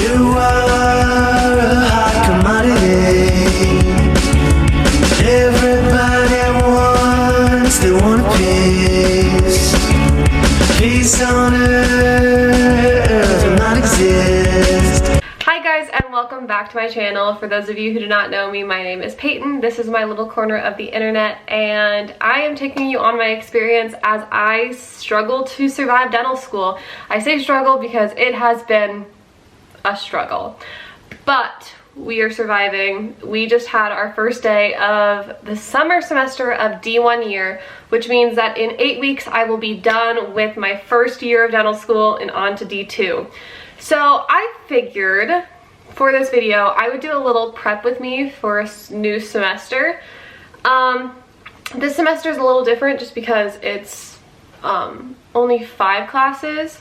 You are a hot commodity. Everybody wants, they want a piece. Peace on earth will not exist. Hi guys, and welcome back to my channel. For those of you who do not know me, my name is Peyton. This is my little corner of the internet, and I am taking you on my experience as I struggle to survive dental school. I say struggle because it has been a struggle, but we are surviving. We just had our first day of the summer semester of D1 year, which means that in 8 weeks I will be done with my first year of dental school and on to D2. So I figured for this video I would do a little prep with me for a new semester. This semester is a little different just because it's only 5 classes,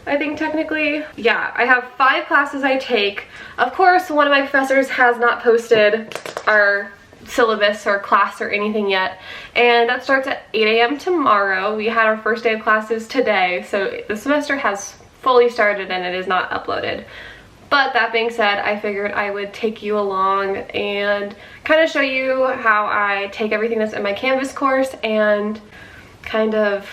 I think technically. Yeah, I have 5 classes I take. Of course, one of my professors has not posted our syllabus or class or anything yet, and that starts at 8 a.m. tomorrow. We had our first day of classes today, so the semester has fully started and it is not uploaded. But that being said, I figured I would take you along and kind of show you how I take everything that's in my Canvas course and kind of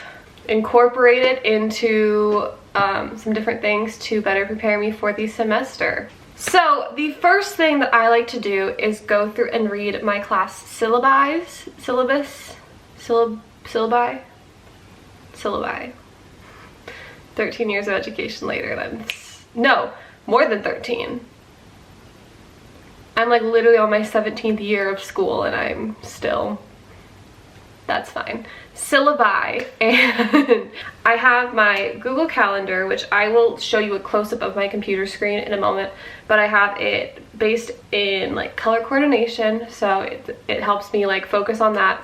incorporate it into some different things to better prepare me for the semester. So the first thing that I like to do is go through and read my class syllabi. 13 years of education later, and no, more than 13. I'm like literally on my 17th year of school and I'm still, that's fine. Syllabi, and I have my Google Calendar, which I will show you a close-up of my computer screen in a moment, but I have it based in like color coordination, so it helps me like focus on that.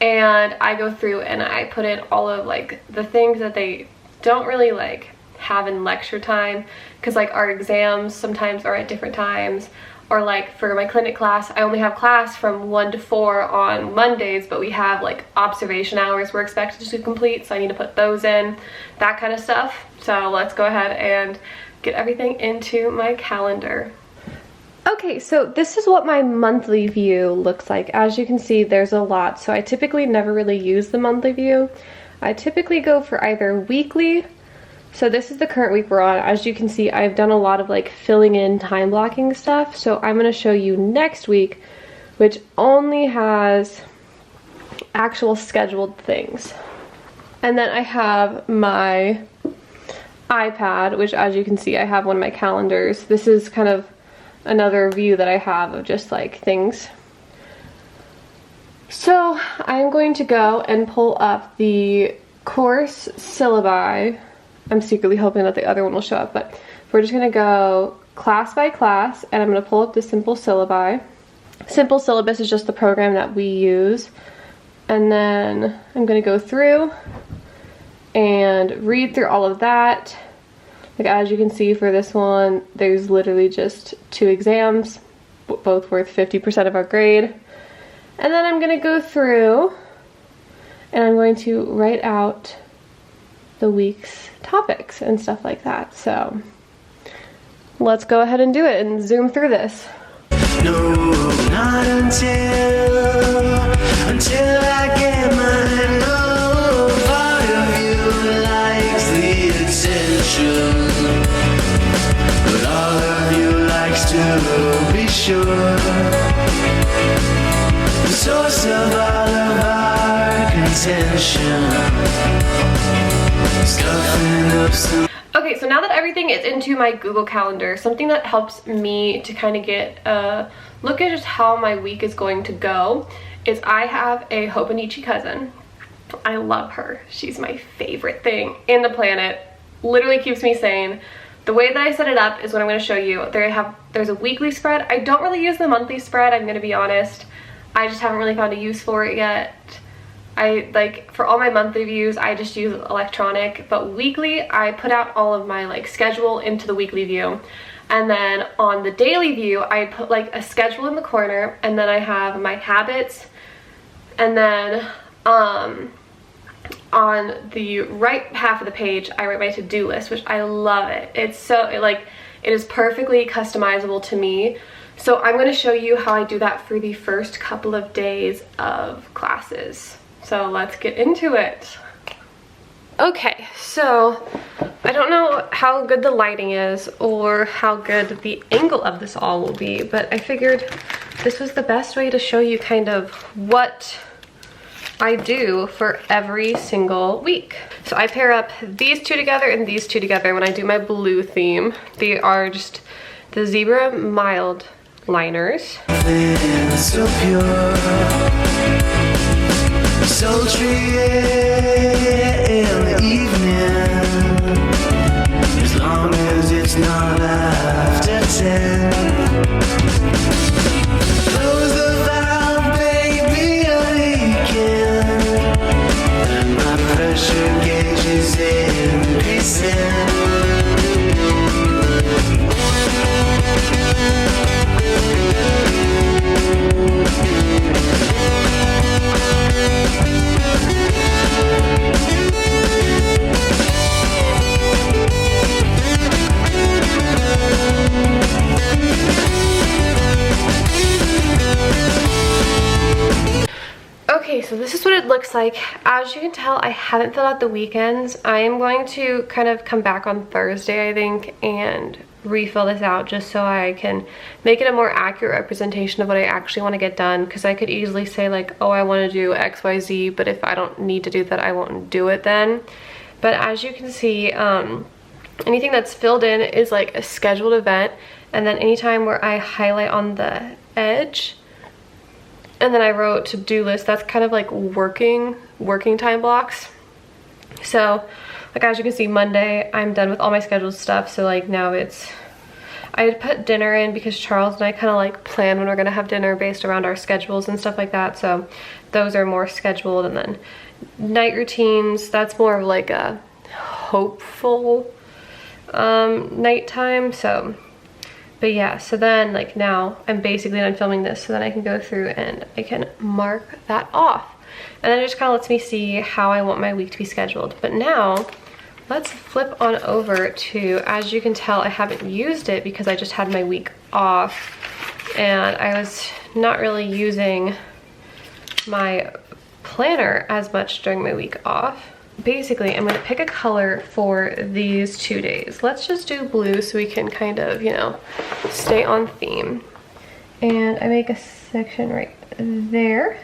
And I go through and I put in all of like the things that they don't really like have in lecture time, because like our exams sometimes are at different times, or like for my clinic class I only have class from 1 to 4 on Mondays, but we have like observation hours we're expected to complete, so I need to put those in, that kind of stuff. So let's go ahead and get everything into my calendar. Okay, so this is what my monthly view looks like. As you can see, there's a lot, so I typically never really use the monthly view. I typically go for either weekly. So this is the current week we're on. As you can see, I've done a lot of like filling in time blocking stuff. So I'm going to show you next week, which only has actual scheduled things. And then I have my iPad, which as you can see, I have one of my calendars. This is kind of another view that I have of just like things. So I'm going to go and pull up the course syllabi. I'm secretly hoping that the other one will show up, but we're just gonna go class by class, and I'm gonna pull up the simple syllabi. Simple syllabus is just the program that we use, and then I'm gonna go through and read through all of that. Like as you can see for this one, there's literally just 2 exams, both worth 50% of our grade. And then I'm gonna go through and I'm going to write out the week's topics and stuff like that. So let's go ahead and do it and zoom through this. No, not until I get mine. No part of you likes the attention, but all of you likes to be sure. The source of all of our contention. Okay, so now that everything is into my Google Calendar, something that helps me to kind of get a look at just how my week is going to go is I have a Hoponichi cousin. I love her. She's my favorite thing in the planet. Literally keeps me sane. The way that I set it up is what I'm going to show you. There's a weekly spread. I don't really use the monthly spread, I'm going to be honest. I just haven't really found a use for it yet. I like for all my monthly views I just use electronic, but weekly I put out all of my like schedule into the weekly view, and then on the daily view I put like a schedule in the corner, and then I have my habits, and then on the right half of the page I write my to-do list, which I love it. It's so It is perfectly customizable to me. So I'm going to show you how I do that for the first couple of days of classes. So let's get into it. Okay, so I don't know how good the lighting is or how good the angle of this all will be, but I figured this was the best way to show you kind of what I do for every single week. So I pair up these two together and these two together when I do my blue theme. They are just the Zebra Mild liners. So pure, sultry in the evening, as long as it's not after 10. Close the valve, baby, I'm leaking, and my pressure gauge is increasing. Okay, so this is what it looks like. As you can tell, I haven't filled out the weekends. I am going to kind of come back on Thursday, I think, and refill this out just so I can make it a more accurate representation of what I actually want to get done, because I could easily say like, oh, I want to do XYZ, but if I don't need to do that, I won't do it then. But as you can see, anything that's filled in is like a scheduled event, and then anytime where I highlight on the edge and then I wrote to-do list, that's kind of like working time blocks. So like as you can see, Monday I'm done with all my scheduled stuff. So like now it's, I had put dinner in because Charles and I kind of like plan when we're gonna have dinner based around our schedules and stuff like that. So those are more scheduled. And then night routines, that's more of like a hopeful nighttime. So but yeah, so then like now I'm basically done filming this, so then I can go through and I can mark that off. And then it just kind of lets me see how I want my week to be scheduled. But now let's flip on over to, as you can tell, I haven't used it because I just had my week off and I was not really using my planner as much during my week off. Basically, I'm gonna pick a color for these 2 days. Let's just do blue so we can kind of, you know, stay on theme. And I make a section right there.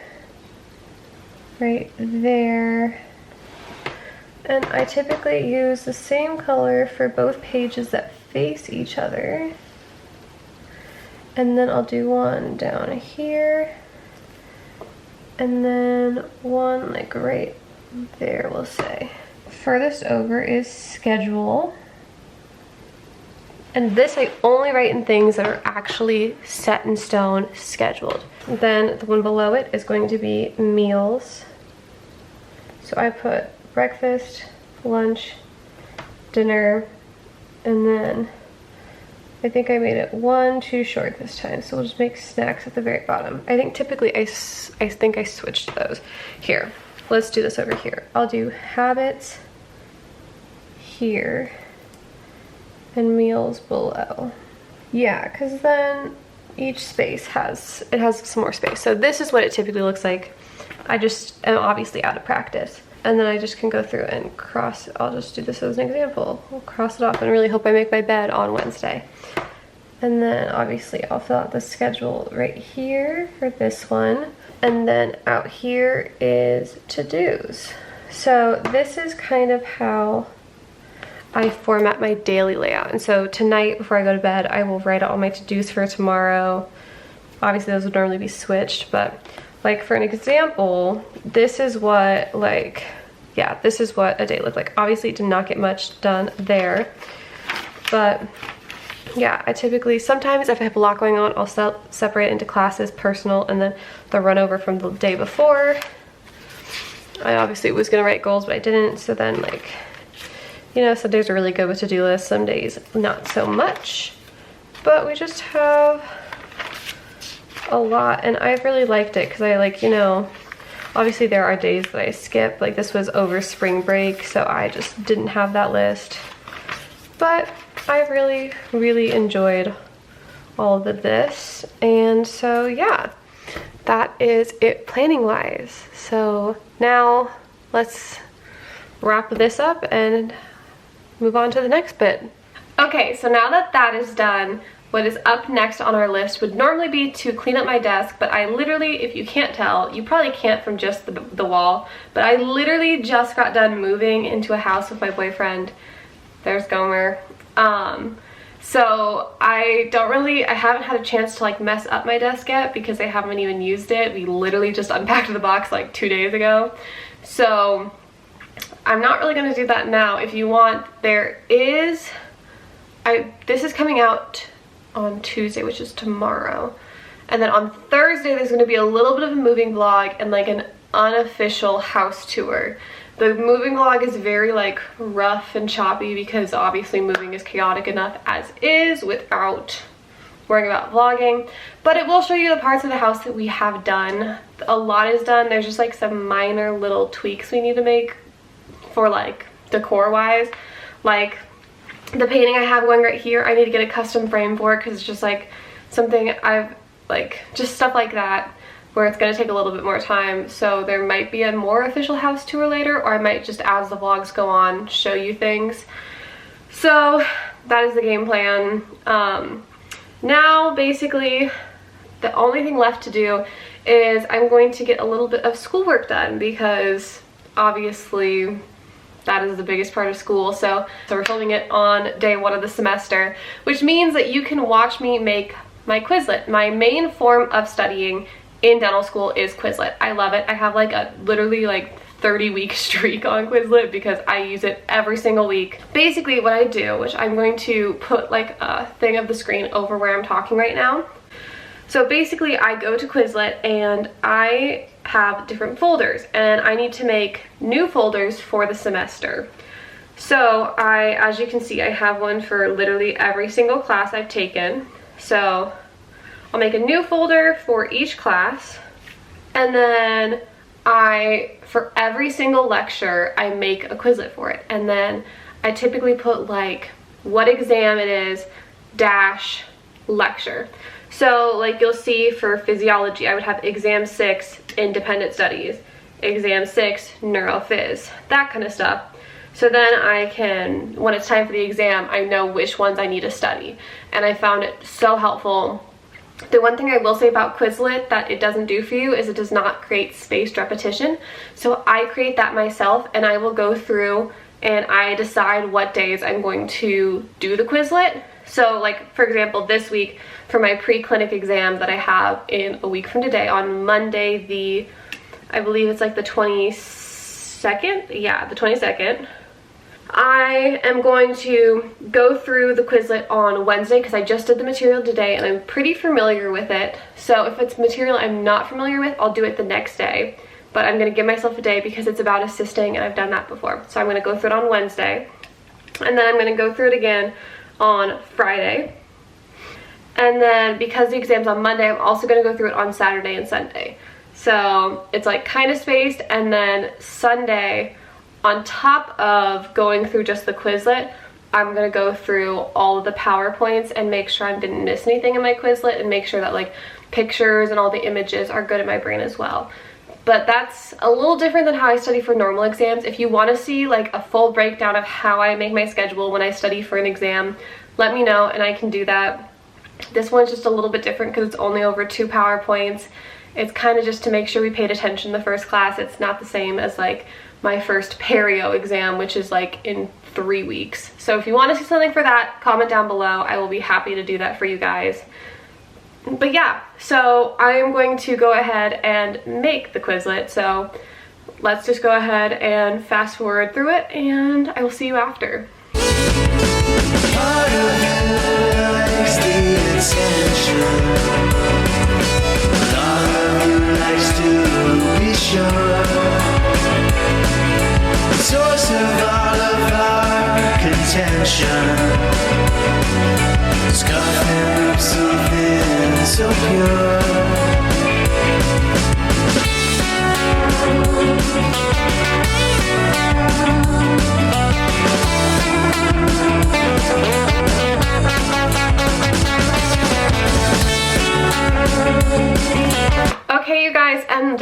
Right there. And I typically use the same color for both pages that face each other. And then I'll do one down here. And then one like right there, we'll say. Furthest over is schedule. And this I only write in things that are actually set in stone, scheduled. Then the one below it is going to be meals. So I put breakfast, lunch, dinner, and then I think I made it one too short this time, so we'll just make snacks at the very bottom. I think typically I think I switched those. Here, let's do this over here. I'll do habits here and meals below. Yeah, because then each space has some more space. So this is what it typically looks like. I just am obviously out of practice. And then I just can go through and cross, I'll just do this as an example. I'll cross it off and really hope I make my bed on Wednesday. And then obviously I'll fill out the schedule right here for this one. And then out here is to-dos. So this is kind of how I format my daily layout. And so tonight before I go to bed, I will write out all my to-dos for tomorrow. Obviously those would normally be switched, but like for an example, this is what this is what a day looked like. Obviously did not get much done there, but yeah, I typically, sometimes if I have a lot going on, I'll separate it into classes, personal, and then the run over from the day before. I obviously was gonna write goals, but I didn't. So then like, you know, some days are really good with to-do lists, some days not so much, but we just have a lot, and I've really liked it because I like, you know, obviously there are days that I skip, like this was over spring break, so I just didn't have that list, but I really enjoyed all of this. And so yeah, that is it planning wise. So now let's wrap this up and move on to the next bit. Okay, so now that that is done, what is up next on our list would normally be to clean up my desk, but I literally, if you can't tell, you probably can't from just the wall, but I literally just got done moving into a house with my boyfriend. There's Gomer. So I haven't had a chance to like mess up my desk yet because I haven't even used it. We literally just unpacked the box like 2 days ago. So I'm not really gonna do that now. If you want, this is coming out on Tuesday, which is tomorrow. And then on Thursday, there's gonna be a little bit of a moving vlog and like an unofficial house tour. The moving vlog is very like rough and choppy because obviously moving is chaotic enough as is without worrying about vlogging, but it will show you the parts of the house that we have done. A lot is done. There's just like some minor little tweaks we need to make for like decor wise. Like the painting I have going right here, I need to get a custom frame for it because it's just like something I've like, just stuff like that where it's going to take a little bit more time. So there might be a more official house tour later, or I might just, as the vlogs go on, show you things. So that is the game plan. Now basically the only thing left to do is I'm going to get a little bit of schoolwork done because obviously that is the biggest part of school. So we're filming it on day 1 of the semester, which means that you can watch me make my Quizlet. My main form of studying in dental school is Quizlet. I love it. I have like a literally like 30-week streak on Quizlet because I use it every single week. Basically what I do, which I'm going to put like a thing of the screen over where I'm talking right now. So basically I go to Quizlet and I have different folders and I need to make new folders for the semester. So as you can see, I have one for literally every single class I've taken. So I'll make a new folder for each class, and then for every single lecture, I make a Quizlet for it. And then I typically put like what exam it is, dash lecture. So like you'll see for physiology, I would have exam 6, independent studies, exam 6, neurophys, that kind of stuff. So then I can, when it's time for the exam, I know which ones I need to study. And I found it so helpful. The one thing I will say about Quizlet that it doesn't do for you is it does not create spaced repetition. So I create that myself and I will go through and I decide what days I'm going to do the Quizlet. So like for example, this week for my pre-clinic exam that I have in a week from today on Monday, I believe it's like the 22nd? Yeah, the 22nd. I am going to go through the Quizlet on Wednesday because I just did the material today and I'm pretty familiar with it. So if it's material I'm not familiar with, I'll do it the next day. But I'm going to give myself a day because it's about assisting and I've done that before. So I'm going to go through it on Wednesday. And then I'm going to go through it again on Friday. And then because the exam's on Monday, I'm also going to go through it on Saturday and Sunday. So it's like kind of spaced, and then Sunday, on top of going through just the Quizlet, I'm going to go through all of the PowerPoints and make sure I didn't miss anything in my Quizlet and make sure that like pictures and all the images are good in my brain as well. But that's a little different than how I study for normal exams. If you want to see like a full breakdown of how I make my schedule when I study for an exam, let me know and I can do that. This one's just a little bit different because it's only over 2 PowerPoints. It's kind of just to make sure we paid attention the first class. It's not the same as like my first perio exam, which is like in 3 weeks. So if you want to see something for that, comment down below. I will be happy to do that for you guys. But yeah, so I am going to go ahead and make the Quizlet. So let's just go ahead and fast forward through it and I will see you after. Part of you likes the attention. Part of you likes to be sure. The source of all of our contention. Scuffing up something so pure.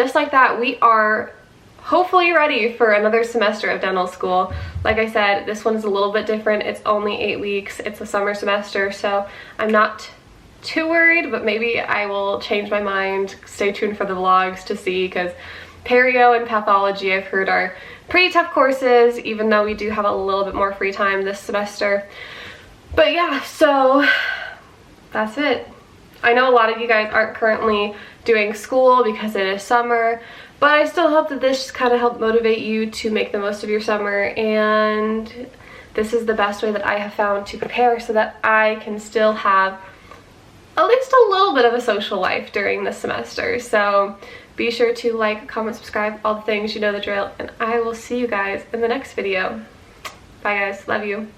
just like that, we are hopefully ready for another semester of dental school. Like I said, this one's a little bit different. It's only 8 weeks. It's a summer semester, so I'm not too worried, but maybe I will change my mind. Stay tuned for the vlogs to see, because perio and pathology I've heard are pretty tough courses, even though we do have a little bit more free time this semester. But yeah, so that's it. I know a lot of you guys aren't currently doing school because it is summer, but I still hope that this kind of helped motivate you to make the most of your summer, and this is the best way that I have found to prepare so that I can still have at least a little bit of a social life during this semester. So be sure to like, comment, subscribe, all the things, you know the drill, and I will see you guys in the next video. Bye guys, love you.